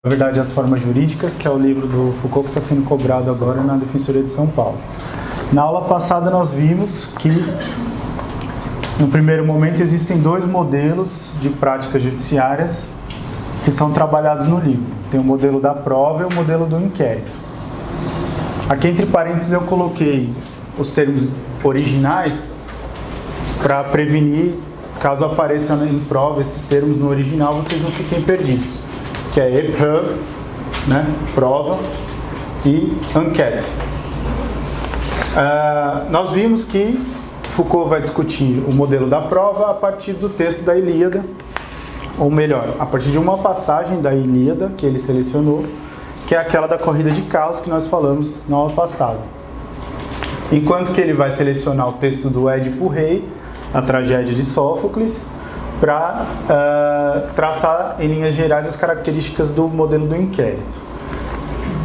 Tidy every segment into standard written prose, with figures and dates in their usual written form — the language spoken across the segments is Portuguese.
Na verdade, as formas jurídicas, que é o livro do Foucault que está sendo cobrado agora na Defensoria de São Paulo. Na aula passada nós vimos que, no primeiro momento, existem dois modelos de práticas judiciárias que são trabalhados no livro. Tem o modelo da prova e o modelo do inquérito. Aqui, entre parênteses, eu coloquei os termos originais para prevenir, caso apareçam em prova esses termos no original, vocês não fiquem perdidos. Que é épreuve, né, prova, e enquête. Nós vimos que Foucault vai discutir o modelo da prova a partir do texto da Ilíada, ou melhor, a partir de uma passagem da Ilíada que ele selecionou, que é aquela da corrida de carros que nós falamos na aula passada. Enquanto que ele vai selecionar o texto do Édipo Rei, a tragédia de Sófocles, para traçar em linhas gerais as características do modelo do inquérito.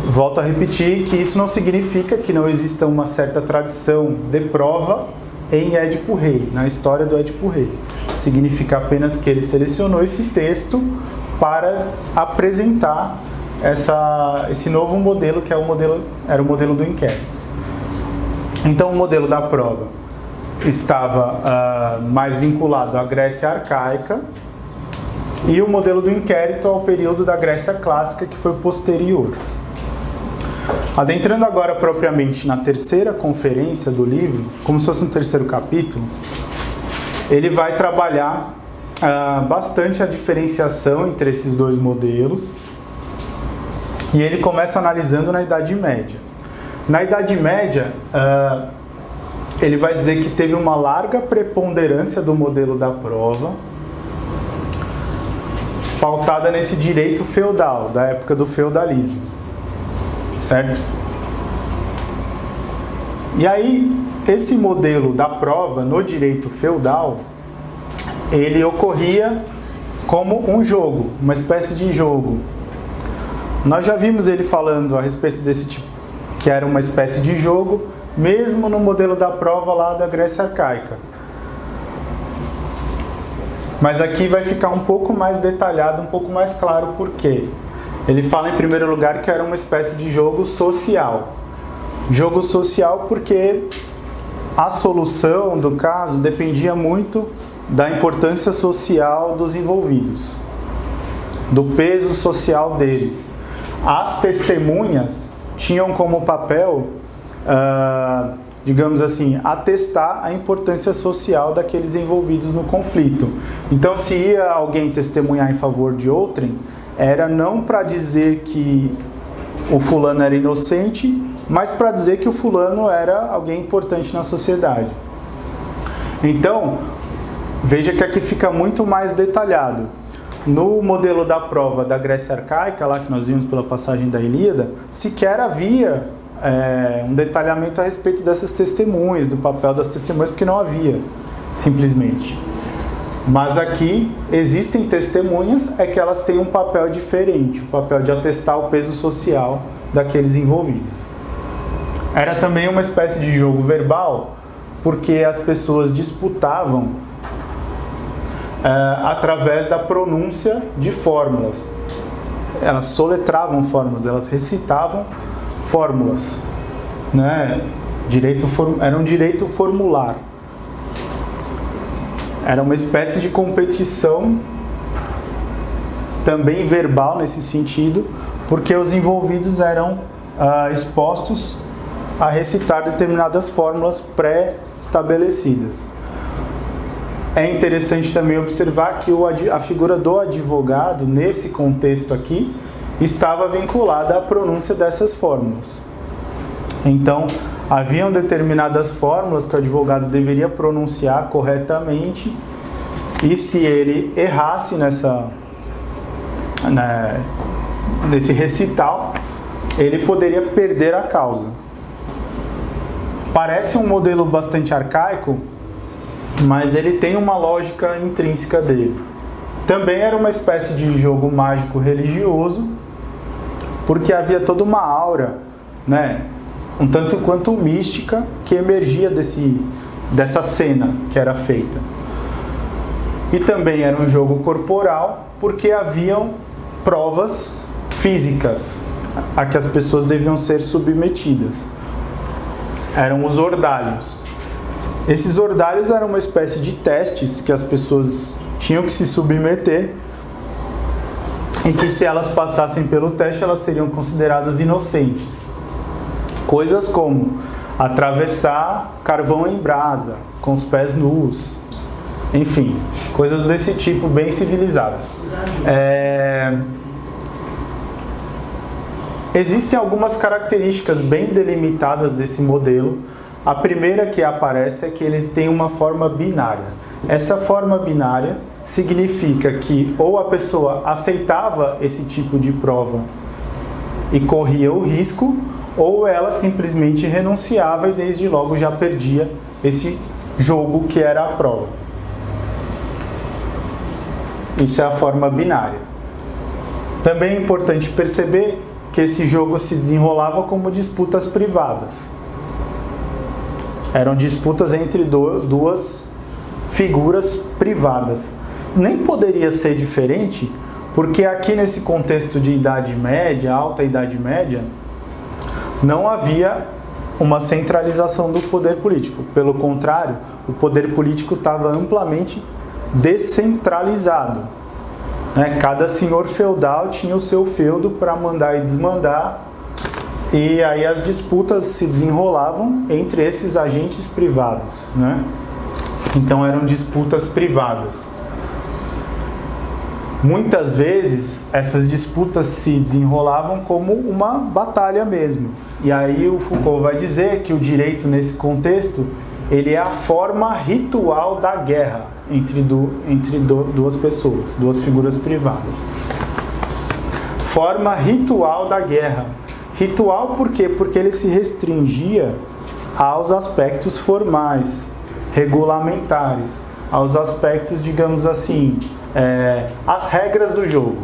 Volto a repetir que isso não significa que não exista uma certa tradição de prova em Édipo Rei, na história do Édipo Rei. Significa apenas que ele selecionou esse texto para apresentar esse novo modelo, que era o modelo do inquérito. Então, o modelo da prova estava mais vinculado à Grécia arcaica e o modelo do inquérito ao período da Grécia clássica, que foi posterior. Adentrando agora propriamente na terceira conferência do livro, como se fosse um terceiro capítulo, ele vai trabalhar bastante a diferenciação entre esses dois modelos, e ele começa analisando na Idade Média. Na Idade Média, ele vai dizer que teve uma larga preponderância do modelo da prova, pautada nesse direito feudal, da época do feudalismo. Certo? E aí, esse modelo da prova no direito feudal, ele ocorria como um jogo, uma espécie de jogo. Nós já vimos ele falando a respeito desse tipo, que era uma espécie de jogo, mesmo no modelo da prova lá da Grécia arcaica. Mas aqui vai ficar um pouco mais detalhado, um pouco mais claro por quê. Ele fala em primeiro lugar que era uma espécie de jogo social. Jogo social porque a solução do caso dependia muito da importância social dos envolvidos, do peso social deles. As testemunhas tinham como papel, digamos assim, atestar a importância social daqueles envolvidos no conflito. Então, se ia alguém testemunhar em favor de outrem, era não para dizer que o fulano era inocente, mas para dizer que o fulano era alguém importante na sociedade. Então, veja que aqui fica muito mais detalhado. No modelo da prova da Grécia arcaica, lá que nós vimos pela passagem da Ilíada, sequer havia um detalhamento a respeito dessas testemunhas, do papel das testemunhas, porque não havia, simplesmente. Mas aqui existem testemunhas, é que elas têm um papel diferente, o papel de atestar o peso social daqueles envolvidos. Era também uma espécie de jogo verbal, porque as pessoas disputavam através da pronúncia de fórmulas. Elas soletravam fórmulas, elas recitavam fórmulas, né? Era um direito formular. Era uma espécie de competição também verbal nesse sentido, porque os envolvidos eram expostos a recitar determinadas fórmulas pré-estabelecidas. É interessante também observar que a figura do advogado, nesse contexto aqui, estava vinculada à pronúncia dessas fórmulas. Então, haviam determinadas fórmulas que o advogado deveria pronunciar corretamente, e se ele errasse nesse recital, ele poderia perder a causa. Parece um modelo bastante arcaico, mas ele tem uma lógica intrínseca dele. Também era uma espécie de jogo mágico religioso, porque havia toda uma aura, né, um tanto quanto mística, que emergia dessa cena que era feita. E também era um jogo corporal, porque haviam provas físicas a que as pessoas deviam ser submetidas. Eram os ordalhos. Esses ordalhos eram uma espécie de testes que as pessoas tinham que se submeter, em que, se elas passassem pelo teste, elas seriam consideradas inocentes. Coisas como atravessar carvão em brasa, com os pés nus, enfim, coisas desse tipo, bem civilizadas. Existem algumas características bem delimitadas desse modelo. A primeira que aparece é que eles têm uma forma binária. Essa forma binária significa que ou a pessoa aceitava esse tipo de prova e corria o risco, ou ela simplesmente renunciava e desde logo já perdia esse jogo que era a prova. Isso é a forma binária. Também é importante perceber que esse jogo se desenrolava como disputas privadas. Eram disputas entre duas figuras privadas. Nem poderia ser diferente, porque aqui nesse contexto de Idade Média, Alta Idade Média, não havia uma centralização do poder político. Pelo contrário, o poder político estava amplamente descentralizado. Cada senhor feudal tinha o seu feudo para mandar e desmandar, e aí as disputas se desenrolavam entre esses agentes privados. Então eram disputas privadas. Muitas vezes essas disputas se desenrolavam como uma batalha mesmo. E aí o Foucault vai dizer que o direito nesse contexto, ele é a forma ritual da guerra entre duas pessoas, duas figuras privadas. Forma ritual da guerra. Ritual por quê? Porque ele se restringia aos aspectos formais, regulamentares, aos aspectos, digamos assim, as regras do jogo.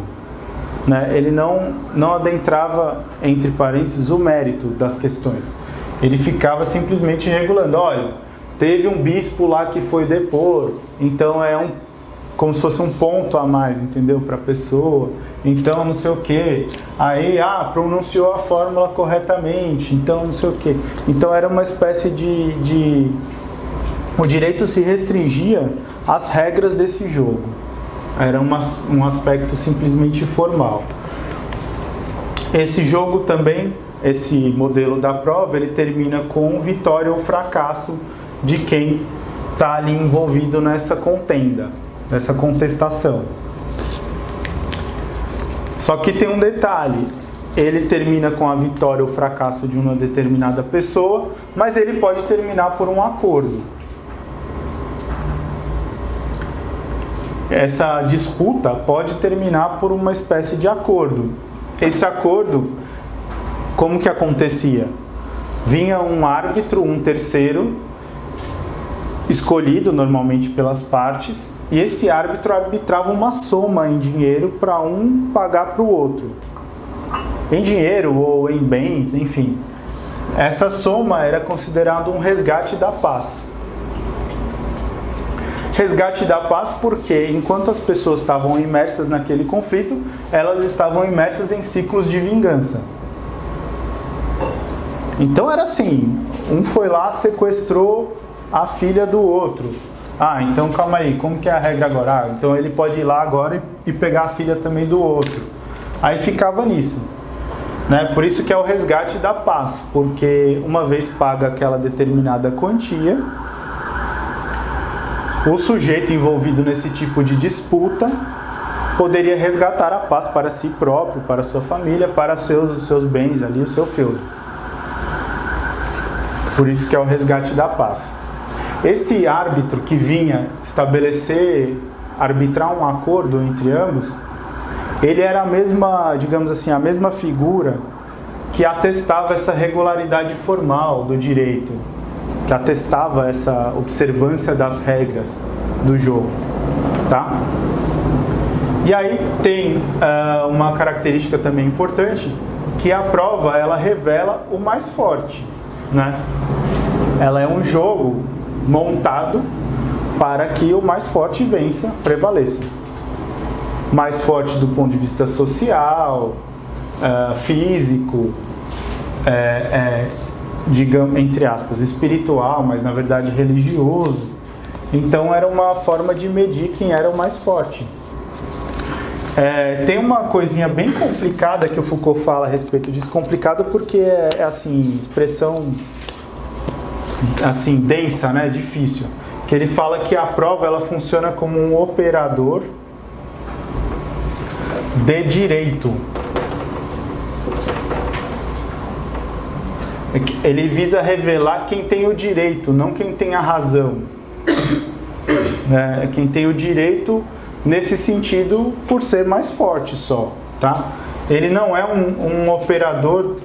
Ele não adentrava, entre parênteses, o mérito das questões. Ele ficava simplesmente regulando. Olha, teve um bispo lá que foi depor, então como se fosse um ponto a mais, entendeu? Para a pessoa. Então não sei o quê. Aí, pronunciou a fórmula corretamente, então não sei o quê. Então era uma espécie o direito se restringia às regras desse jogo. Era um aspecto simplesmente formal. Esse jogo também, esse modelo da prova, ele termina com vitória ou fracasso de quem está ali envolvido nessa contenda, nessa contestação. Só que tem um detalhe: ele termina com a vitória ou fracasso de uma determinada pessoa, mas ele pode terminar por um acordo. Essa disputa pode terminar por uma espécie de acordo. Esse acordo, como que acontecia? Vinha um árbitro, um terceiro, escolhido normalmente pelas partes, e esse árbitro arbitrava uma soma em dinheiro para um pagar para o outro. Em dinheiro ou em bens, enfim. Essa soma era considerada um resgate da paz. Resgate da paz porque, enquanto as pessoas estavam imersas naquele conflito, elas estavam imersas em ciclos de vingança. Então era assim, um foi lá, sequestrou a filha do outro. Então calma aí, como que é a regra agora? Então ele pode ir lá agora e pegar a filha também do outro. Aí ficava nisso. Por isso que é o resgate da paz, porque uma vez paga aquela determinada quantia, o sujeito envolvido nesse tipo de disputa poderia resgatar a paz para si próprio, para sua família, para seus bens ali, o seu feudo. Por isso que é o resgate da paz. Esse árbitro que vinha arbitrar um acordo entre ambos, ele era a mesma, digamos assim, a mesma figura que atestava essa regularidade formal do direito, que atestava essa observância das regras do jogo, tá? E aí tem uma característica também importante, que a prova, ela revela o mais forte, Ela é um jogo montado para que o mais forte vença, prevaleça. Mais forte do ponto de vista social, físico, digamos, entre aspas, espiritual, mas na verdade religioso. Então era uma forma de medir quem era o mais forte. Tem uma coisinha bem complicada que o Foucault fala a respeito disso, complicada porque é assim, expressão assim, densa, né, difícil, que ele fala que a prova ela funciona como um operador de direito. Ele visa revelar quem tem o direito, não quem tem a razão. Quem tem o direito nesse sentido por ser mais forte só, tá? Ele não é um operador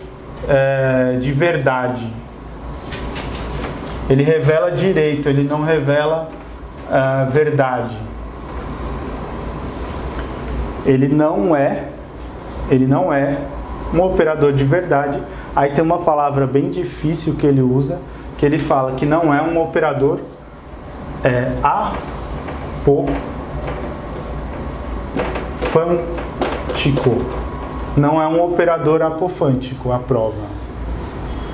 de verdade. Ele revela direito, ele não revela verdade. Ele não é um operador de verdade. Aí tem uma palavra bem difícil que ele usa, que ele fala que não é um operador apofântico. Não é um operador apofântico, a prova.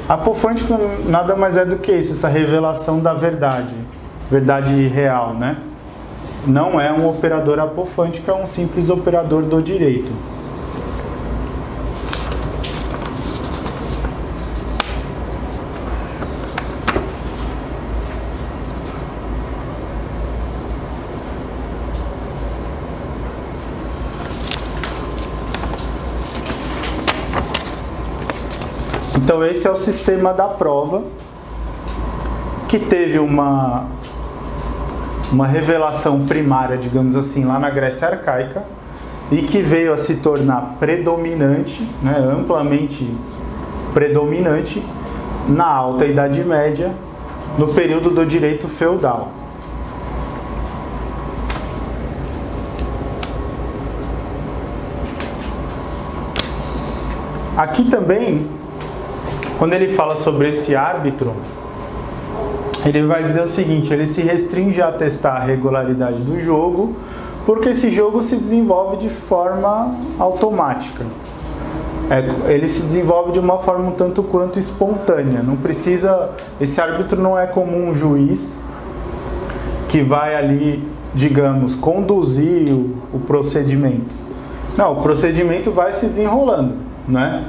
Apofântico nada mais é do que isso, essa revelação da verdade, verdade real, né? Não é um operador apofântico, é um simples operador do direito. Então esse é o sistema da prova, que teve uma revelação primária, digamos assim, lá na Grécia Arcaica, e que veio a se tornar predominante, né, amplamente predominante, na Alta Idade Média, no período do direito feudal. Aqui também, quando ele fala sobre esse árbitro, ele vai dizer o seguinte: ele se restringe a testar a regularidade do jogo, porque esse jogo se desenvolve de forma automática. Ele se desenvolve de uma forma um tanto quanto espontânea. Não precisa, esse árbitro não é como um juiz que vai ali, digamos, conduzir o procedimento. Não, o procedimento vai se desenrolando, né?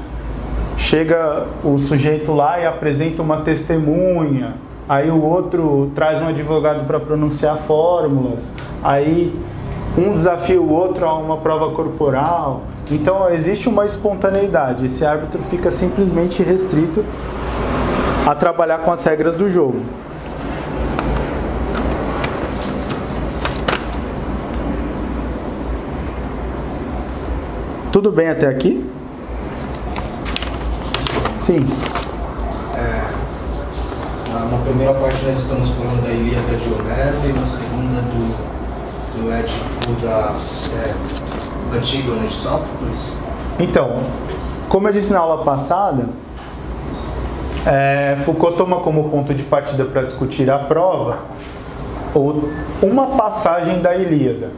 Chega o sujeito lá e apresenta uma testemunha, aí o outro traz um advogado para pronunciar fórmulas, aí um desafia o outro a uma prova corporal. Então existe uma espontaneidade, esse árbitro fica simplesmente restrito a trabalhar com as regras do jogo. Tudo bem até aqui? Sim. Na primeira parte nós estamos falando da Ilíada de Homero e na segunda do Édipo da Antígona de Sófocles. Então, como eu disse na aula passada, Foucault toma como ponto de partida para discutir a prova uma passagem da Ilíada,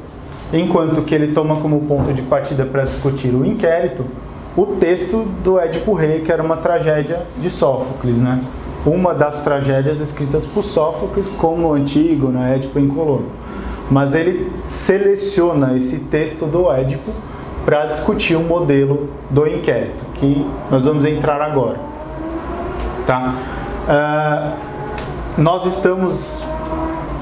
enquanto que ele toma como ponto de partida para discutir o inquérito o texto do Édipo Rei, que era uma tragédia de Sófocles, né? Uma das tragédias escritas por Sófocles, como Antígona, Édipo em Colono. Mas ele seleciona esse texto do Édipo para discutir o modelo do inquérito, que nós vamos entrar agora. Tá? Nós estamos,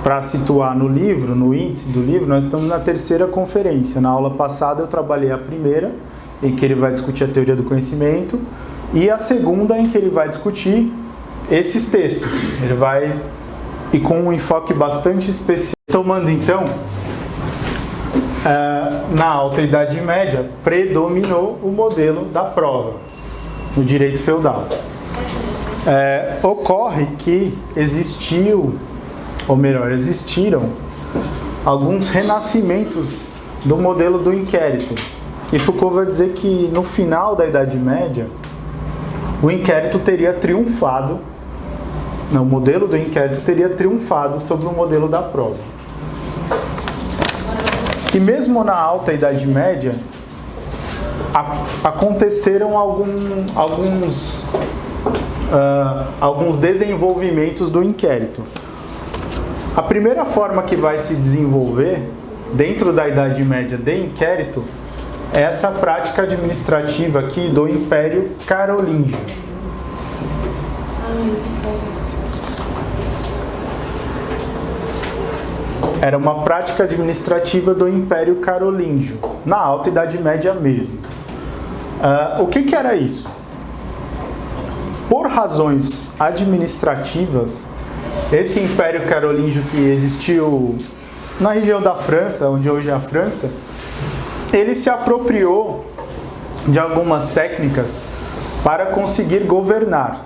para situar no livro, no índice do livro, nós estamos na terceira conferência. Na aula passada eu trabalhei a primeira, em que ele vai discutir a teoria do conhecimento, e a segunda, em que ele vai discutir esses textos. Ele vai, e com um enfoque bastante especial. Tomando então, na Alta Idade Média, predominou o modelo da prova, no direito feudal. Ocorre que existiram alguns renascimentos do modelo do inquérito. E Foucault vai dizer que no final da Idade Média, o inquérito teria triunfado, o modelo do inquérito teria triunfado sobre o modelo da prova. E mesmo na Alta Idade Média, aconteceram alguns desenvolvimentos do inquérito. A primeira forma que vai se desenvolver dentro da Idade Média de inquérito é essa prática administrativa aqui do Império Carolíngio. Era uma prática administrativa do Império Carolíngio, na Alta Idade Média mesmo. O que era isso? Por razões administrativas, esse Império Carolíngio que existiu na região da França, onde hoje é a França, ele se apropriou de algumas técnicas para conseguir governar.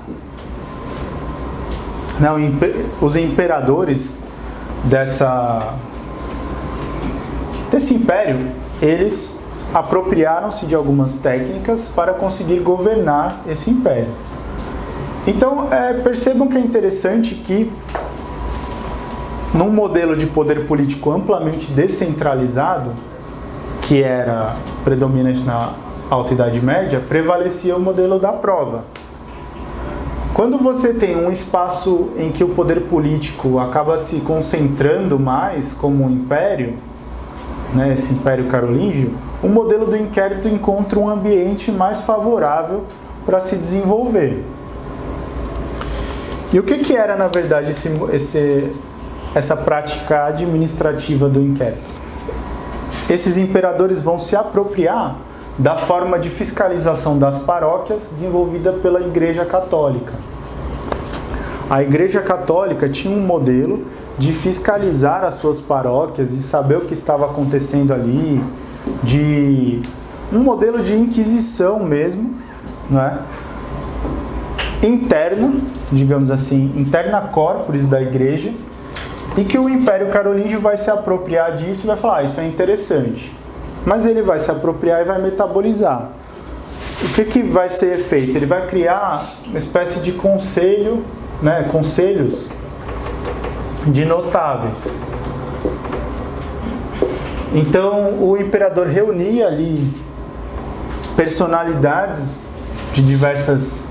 Os imperadores desse império, eles apropriaram-se de algumas técnicas para conseguir governar esse império. Então, percebam que é interessante que, num modelo de poder político amplamente descentralizado, que era predominante na Alta Idade Média, prevalecia o modelo da prova. Quando você tem um espaço em que o poder político acaba se concentrando mais, como um império, né, esse Império Carolíngio, o modelo do inquérito encontra um ambiente mais favorável para se desenvolver. E o que era, na verdade, essa prática administrativa do inquérito? Esses imperadores vão se apropriar da forma de fiscalização das paróquias desenvolvida pela Igreja Católica. A Igreja Católica tinha um modelo de fiscalizar as suas paróquias, de saber o que estava acontecendo ali, de um modelo de inquisição mesmo, né? Interna, digamos assim, interna corporis da Igreja, e que o Império Carolíngio vai se apropriar disso e vai falar, isso é interessante. Mas ele vai se apropriar e vai metabolizar. O que vai ser feito? Ele vai criar uma espécie de conselho, né, conselhos de notáveis. Então, o imperador reunia ali personalidades de diversos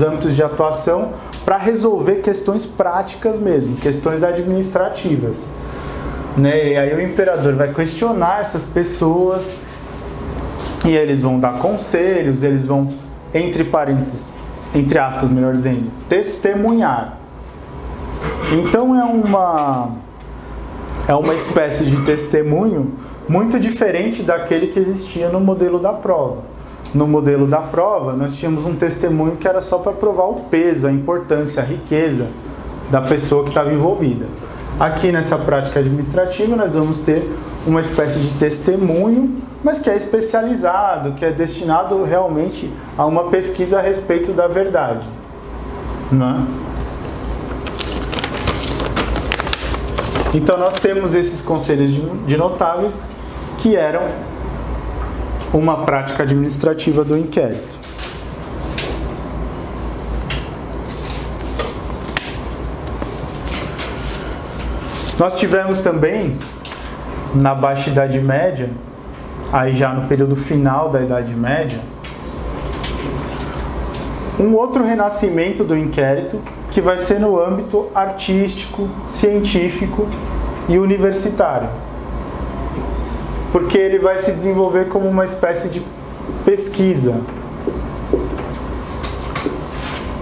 âmbitos de atuação para resolver questões práticas mesmo, questões administrativas. Né? E aí o imperador vai questionar essas pessoas e eles vão dar conselhos, eles vão, entre parênteses, entre aspas, melhor dizendo, testemunhar. Então é uma espécie de testemunho muito diferente daquele que existia no modelo da prova. No modelo da prova, nós tínhamos um testemunho que era só para provar o peso, a importância, a riqueza da pessoa que estava envolvida. Aqui nessa prática administrativa, nós vamos ter uma espécie de testemunho, mas que é especializado, que é destinado realmente a uma pesquisa a respeito da verdade. Não é? Então, nós temos esses conselhos de notáveis que eram uma prática administrativa do inquérito. Nós tivemos também, na Baixa Idade Média, aí já no período final da Idade Média, um outro renascimento do inquérito, que vai ser no âmbito artístico, científico e universitário. Porque ele vai se desenvolver como uma espécie de pesquisa,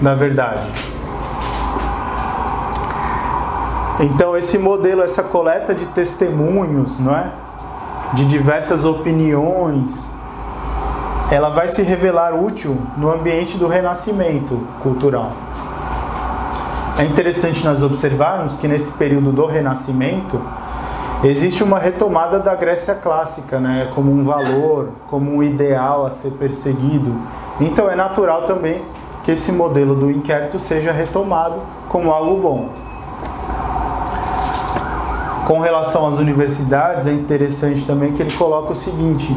na verdade. Então esse modelo, essa coleta de testemunhos, não é? De diversas opiniões, ela vai se revelar útil no ambiente do renascimento cultural. É interessante nós observarmos que nesse período do renascimento existe uma retomada da Grécia clássica, né? Como um valor, como um ideal a ser perseguido. Então é natural também que esse modelo do inquérito seja retomado como algo bom. Com relação às universidades, é interessante também que ele coloca o seguinte: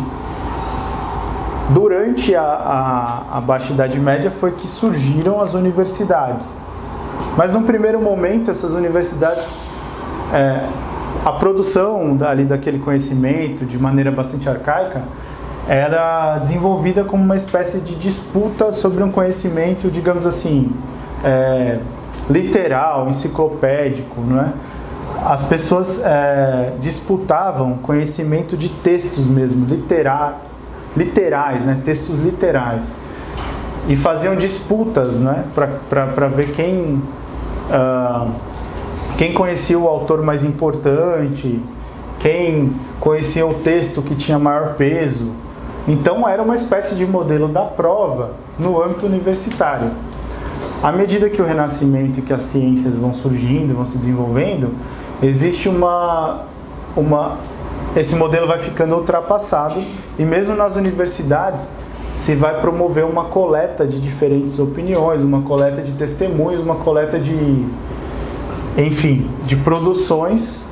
durante a Baixa Idade Média foi que surgiram as universidades. Mas num primeiro momento essas universidades, a produção ali daquele conhecimento de maneira bastante arcaica, era desenvolvida como uma espécie de disputa sobre um conhecimento, digamos assim, literal, enciclopédico, não é? As pessoas disputavam conhecimento de textos mesmo, literais, né? Textos literais, e faziam disputas, né? Para ver quem conhecia o autor mais importante, quem conhecia o texto que tinha maior peso. Então era uma espécie de modelo da prova no âmbito universitário. À medida que o Renascimento e que as ciências vão surgindo, vão se desenvolvendo, existe esse modelo vai ficando ultrapassado, e mesmo nas universidades se vai promover uma coleta de diferentes opiniões, uma coleta de testemunhos, uma coleta de produções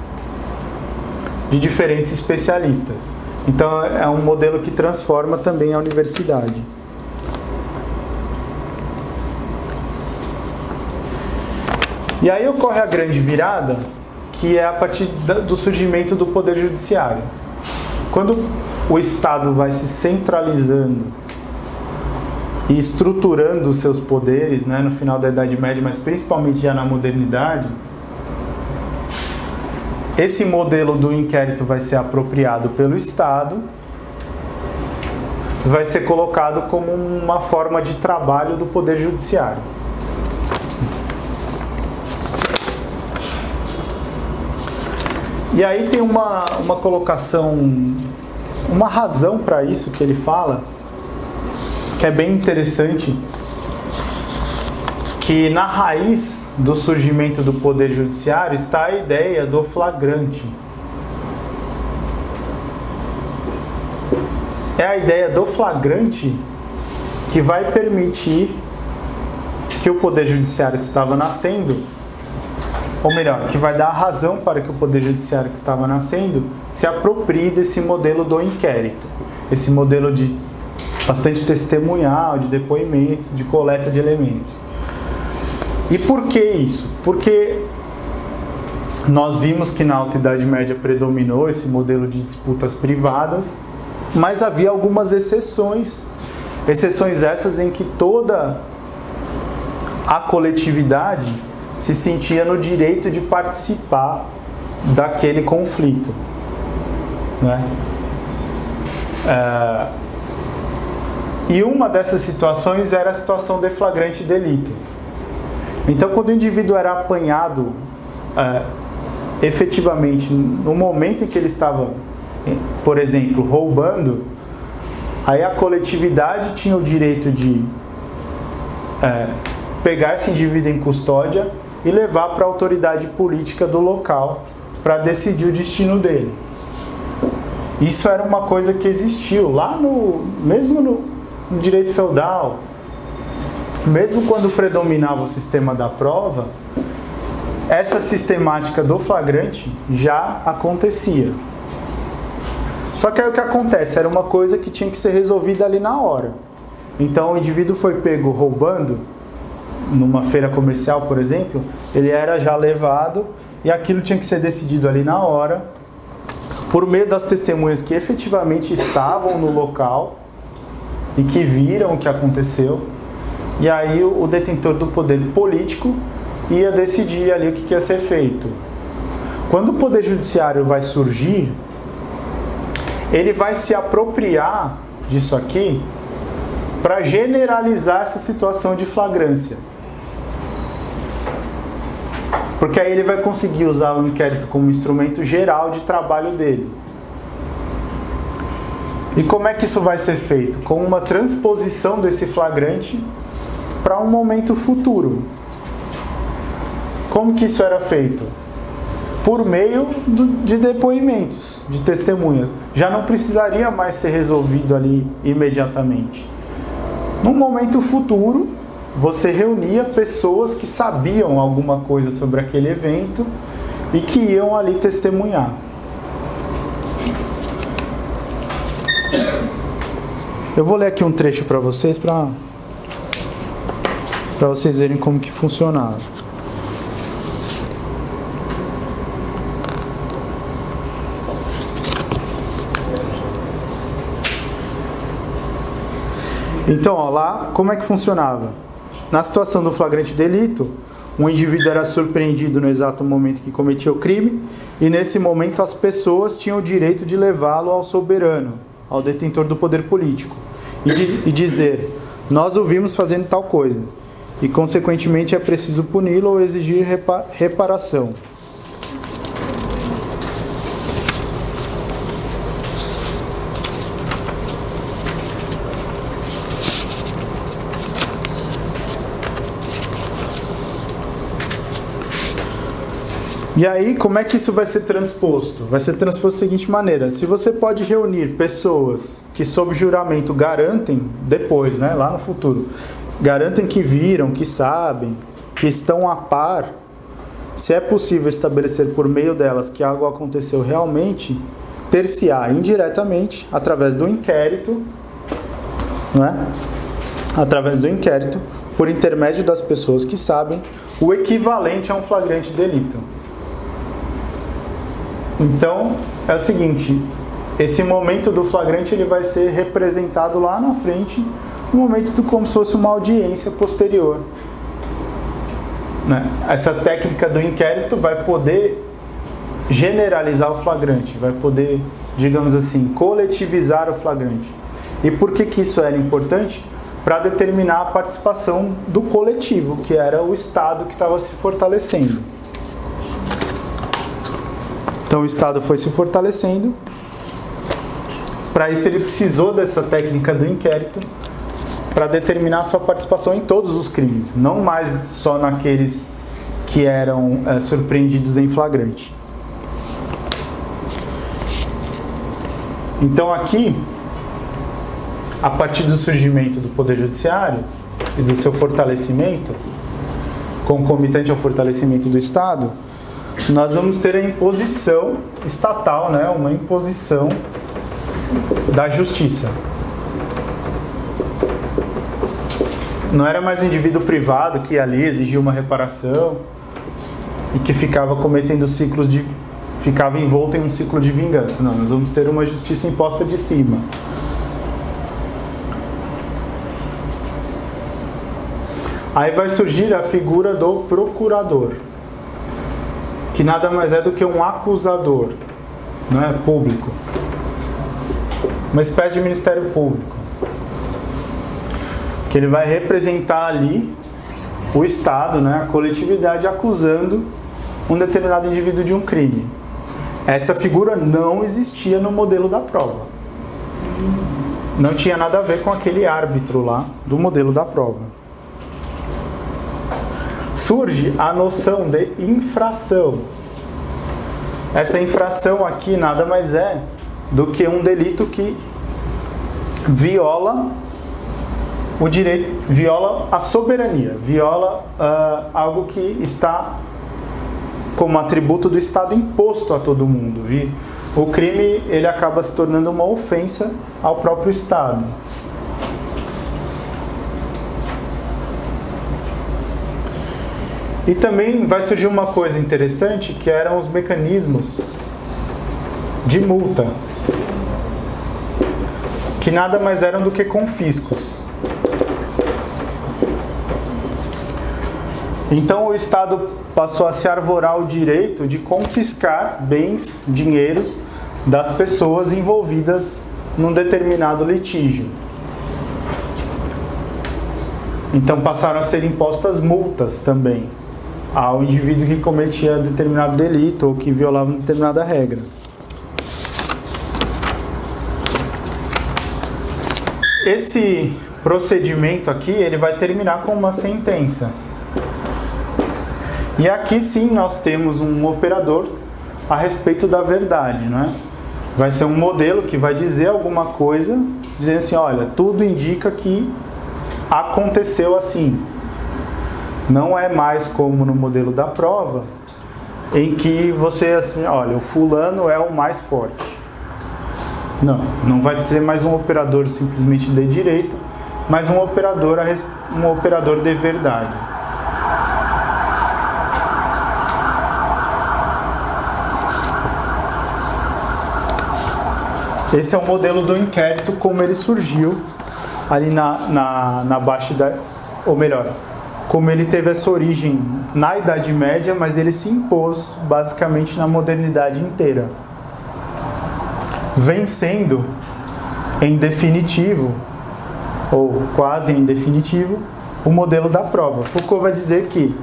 de diferentes especialistas. Então é um modelo que transforma também a universidade. E aí ocorre a grande virada, que é a partir do surgimento do Poder Judiciário. Quando o Estado vai se centralizando e estruturando os seus poderes, né, no final da Idade Média, mas principalmente já na modernidade, esse modelo do inquérito vai ser apropriado pelo Estado, vai ser colocado como uma forma de trabalho do Poder Judiciário. E aí tem uma colocação, uma razão para isso que ele fala, que é bem interessante, que na raiz do surgimento do Poder Judiciário está a ideia do flagrante. É a ideia do flagrante que vai permitir que o Poder Judiciário que estava nascendo, ou melhor, que vai dar a razão para que o Poder Judiciário que estava nascendo se aproprie desse modelo do inquérito, esse modelo de bastante testemunhal, de depoimentos, de coleta de elementos. E por que isso? Porque nós vimos que na Alta Idade Média predominou esse modelo de disputas privadas, mas havia algumas exceções essas em que toda a coletividade se sentia no direito de participar daquele conflito, né? E uma dessas situações era a situação de flagrante delito. Então, quando o indivíduo era apanhado efetivamente no momento em que ele estava, por exemplo, roubando, aí a coletividade tinha o direito de pegar esse indivíduo em custódia e levar para a autoridade política do local para decidir o destino dele. Isso era uma coisa que existiu lá mesmo no direito feudal, mesmo quando predominava o sistema da prova, essa sistemática do flagrante já acontecia. Só que aí o que acontece? Era uma coisa que tinha que ser resolvida ali na hora. Então o indivíduo foi pego roubando, numa feira comercial, por exemplo, ele era já levado e aquilo tinha que ser decidido ali na hora, por meio das testemunhas que efetivamente estavam no local e que viram o que aconteceu. E aí o detentor do poder político ia decidir ali o que ia ser feito. Quando o Poder Judiciário vai surgir, ele vai se apropriar disso aqui para generalizar essa situação de flagrância. Porque aí ele vai conseguir usar o inquérito como instrumento geral de trabalho dele. E como é que isso vai ser feito? Com uma transposição desse flagrante para um momento futuro. Como que isso era feito? Por meio de depoimentos, de testemunhas. Já não precisaria mais ser resolvido ali imediatamente. Num momento futuro, você reunia pessoas que sabiam alguma coisa sobre aquele evento e que iam ali testemunhar. Eu vou ler aqui um trecho para vocês, para vocês verem como que funcionava. Então, ó, lá, como é que funcionava? Na situação do flagrante delito, um indivíduo era surpreendido no exato momento que cometia o crime, e nesse momento as pessoas tinham o direito de levá-lo ao soberano, ao detentor do poder político, e dizer: nós o vimos fazendo tal coisa, e consequentemente é preciso puni-lo ou exigir reparação. E aí, como é que isso vai ser transposto? Vai ser transposto da seguinte maneira: se você pode reunir pessoas que sob juramento garantem, depois, né, lá no futuro, garantem que viram, que sabem, que estão a par, se é possível estabelecer por meio delas que algo aconteceu realmente, ter-se-á indiretamente, através do inquérito, não é? Através do inquérito, por intermédio das pessoas que sabem, o equivalente a um flagrante delito. Então, é o seguinte, esse momento do flagrante ele vai ser representado lá na frente, no momento como se fosse uma audiência posterior. Né? Essa técnica do inquérito vai poder generalizar o flagrante, vai poder, digamos assim, coletivizar o flagrante. E por que isso era importante? Para determinar a participação do coletivo, que era o Estado que estava se fortalecendo. Então o Estado foi se fortalecendo. Para isso ele precisou dessa técnica do inquérito para determinar sua participação em todos os crimes, não mais só naqueles que eram surpreendidos em flagrante. Então aqui, a partir do surgimento do Poder Judiciário e do seu fortalecimento, concomitante ao fortalecimento do Estado, nós vamos ter a imposição estatal, né? Uma imposição da justiça. Não era mais um indivíduo privado que ia ali exigir uma reparação e que ficava cometendo ciclos de... ficava envolto em um ciclo de vingança. Não, nós vamos ter uma justiça imposta de cima. Aí vai surgir a figura do procurador, que nada mais é do que um acusador, né, público. Uma espécie de ministério público. Que ele vai representar ali o Estado, né, a coletividade, acusando um determinado indivíduo de um crime. Essa figura não existia no modelo da prova. Não tinha nada a ver com aquele árbitro lá do modelo da prova. Surge a noção de infração. Essa infração aqui nada mais é do que um delito que viola o direito, viola a soberania, viola algo que está como atributo do Estado imposto a todo mundo. O crime ele acaba se tornando uma ofensa ao próprio Estado. E também vai surgir uma coisa interessante, que eram os mecanismos de multa, que nada mais eram do que confiscos. Então o Estado passou a se arvorar o direito de confiscar bens, dinheiro, das pessoas envolvidas num determinado litígio. Então passaram a ser impostas multas também ao indivíduo que cometia determinado delito ou que violava determinada regra. Esse procedimento aqui, ele vai terminar com uma sentença. E aqui sim nós temos um operador a respeito da verdade, não é? Vai ser um modelo que vai dizer alguma coisa, dizendo assim, olha, tudo indica que aconteceu assim. Não é mais como no modelo da prova, em que você, assim, olha, o fulano é o mais forte. Não vai ter mais um operador simplesmente de direito, mas um operador de verdade. Esse é o modelo do inquérito como ele surgiu ali na Baixa Idade, ou melhor, como ele teve essa origem na Idade Média, mas ele se impôs basicamente na modernidade inteira, vencendo em definitivo, ou quase em definitivo, o modelo da prova. Foucault vai dizer que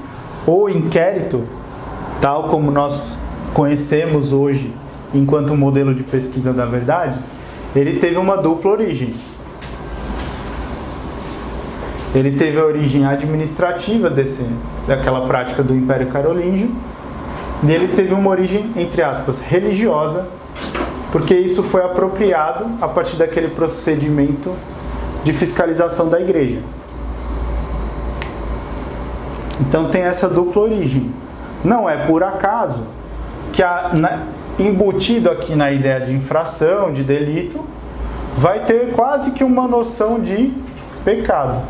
o inquérito, tal como nós conhecemos hoje enquanto modelo de pesquisa da verdade, ele teve uma dupla origem. Ele teve a origem administrativa daquela prática do Império Carolíngio, e ele teve uma origem, entre aspas, religiosa, porque isso foi apropriado a partir daquele procedimento de fiscalização da igreja. Então tem essa dupla origem. Não é por acaso que embutido aqui na ideia de infração, de delito, vai ter quase que uma noção de pecado.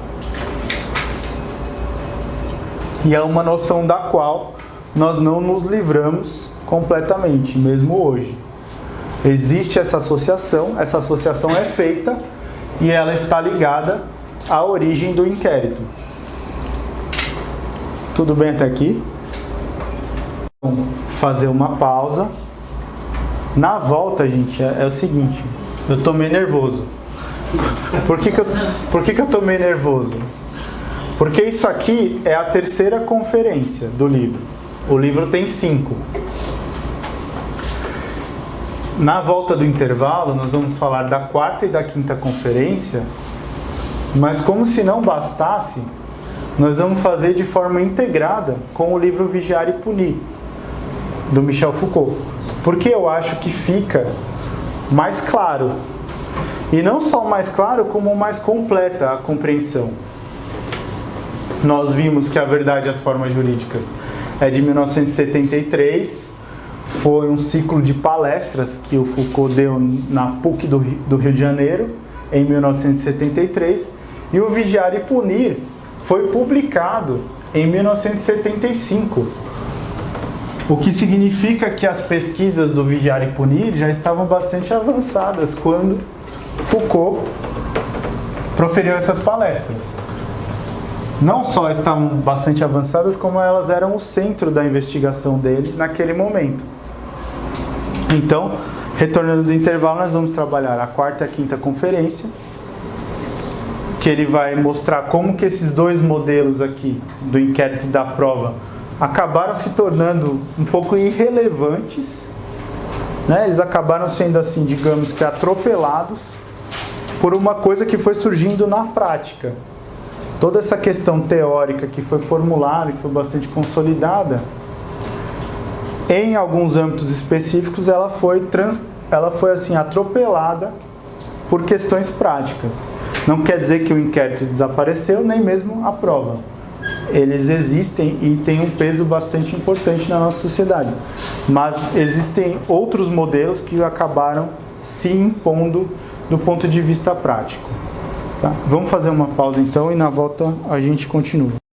E é uma noção da qual nós não nos livramos completamente, mesmo hoje. Existe essa associação é feita e ela está ligada à origem do inquérito. Tudo bem até aqui? Vamos fazer uma pausa. Na volta, gente, é o seguinte, eu tô meio nervoso. Por que eu tô meio nervoso? Porque isso aqui é a terceira conferência do livro. O livro tem 5. Na volta do intervalo, nós vamos falar da 4ª e da 5ª conferência, mas como se não bastasse, nós vamos fazer de forma integrada com o livro Vigiar e Punir, do Michel Foucault. Porque eu acho que fica mais claro. E não só mais claro, como mais completa a compreensão. Nós vimos que a Verdade e as Formas Jurídicas é de 1973, foi um ciclo de palestras que o Foucault deu na PUC do Rio de Janeiro, em 1973, e o Vigiar e Punir foi publicado em 1975, o que significa que as pesquisas do Vigiar e Punir já estavam bastante avançadas quando Foucault proferiu essas palestras. Não só estavam bastante avançadas, como elas eram o centro da investigação dele naquele momento. Então, retornando do intervalo, nós vamos trabalhar a 4ª e a 5ª conferência, que ele vai mostrar como que esses dois modelos aqui, do inquérito e da prova, acabaram se tornando um pouco irrelevantes, né? Eles acabaram sendo, assim, digamos que atropelados por uma coisa que foi surgindo na prática. Toda essa questão teórica que foi formulada, que foi bastante consolidada, em alguns âmbitos específicos, ela foi assim, atropelada por questões práticas. Não quer dizer que o inquérito desapareceu, nem mesmo a prova. Eles existem e têm um peso bastante importante na nossa sociedade. Mas existem outros modelos que acabaram se impondo do ponto de vista prático. Tá? Vamos fazer uma pausa então e na volta a gente continua.